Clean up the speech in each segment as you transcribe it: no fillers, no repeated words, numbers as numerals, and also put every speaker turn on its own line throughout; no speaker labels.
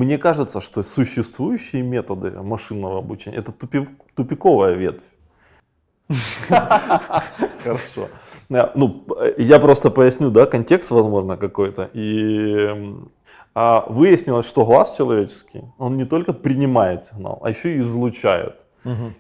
Мне кажется, что существующие методы машинного обучения — это тупиковая ветвь. Хорошо. Ну, я просто поясню, да, контекст, возможно, какой-то. И выяснилось, что глаз человеческий, он не только принимает сигнал, а еще и излучает.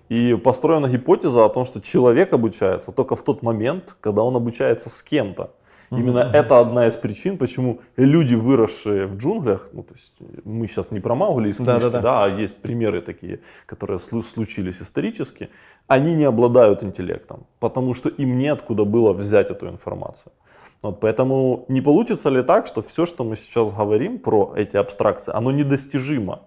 И построена гипотеза о том, что человек обучается только в тот момент, когда он обучается с кем-то. Именно это одна из причин, почему люди, выросшие в джунглях, ну, то есть мы сейчас не про Маугли из книжки, да, а есть примеры такие, которые случились исторически, они не обладают интеллектом, потому что им неоткуда было взять эту информацию. Вот, поэтому не получится ли так, что все, что мы сейчас говорим про эти абстракции, оно недостижимо?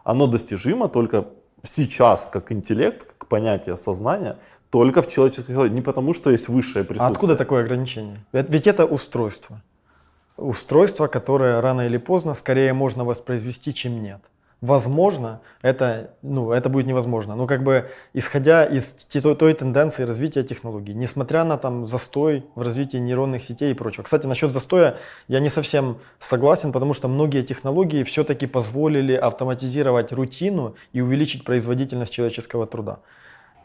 Оно достижимо только сейчас как интеллект, как понятие сознания, только в человеческой голове, не потому что есть высшее присутствие.
А откуда такое ограничение? Ведь это устройство. Устройство, которое рано или поздно скорее можно воспроизвести, чем нет. Возможно, это будет невозможно. Но как бы исходя из той тенденции развития технологий, несмотря на там застой в развитии нейронных сетей и прочего. Кстати, насчет застоя я не совсем согласен, потому что многие технологии все-таки позволили автоматизировать рутину и увеличить производительность человеческого труда.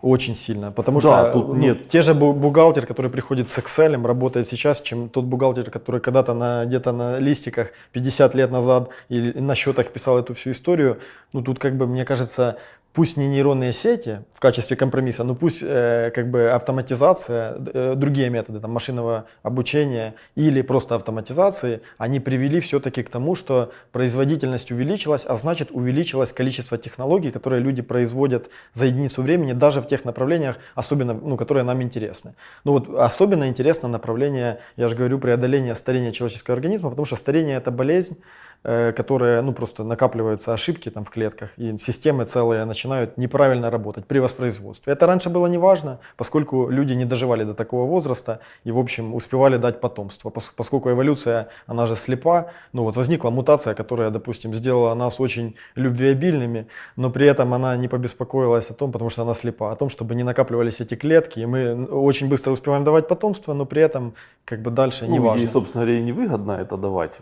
Очень сильно, потому что
тут нет.
те же бухгалтер, который приходит с Excel, работает сейчас, чем тот бухгалтер, который когда-то где-то на листиках 50 лет назад и на счетах писал эту всю историю. Ну тут как бы, мне кажется, пусть не нейронные сети в качестве компромисса, но пусть как бы автоматизация, другие методы там, машинного обучения или просто автоматизации, они привели все-таки к тому, что производительность увеличилась, а значит увеличилось количество технологий, которые люди производят за единицу времени, даже в тех направлениях, особенно, которые нам интересны. Ну вот особенно интересно направление, я же говорю, преодоление старения человеческого организма, потому что старение — это болезнь, которые, просто накапливаются ошибки там в клетках, и системы целые начинают неправильно работать при воспроизводстве. Это раньше было не важно, поскольку люди не доживали до такого возраста и, в общем, успевали дать потомство. Поскольку эволюция, она же слепа, возникла мутация, которая, допустим, сделала нас очень любвеобильными, но при этом она не побеспокоилась о том, потому что она слепа, о том, чтобы не накапливались эти клетки, и мы очень быстро успеваем давать потомство, но при этом как бы дальше не важно.
Ей, собственно говоря, и невыгодно это давать.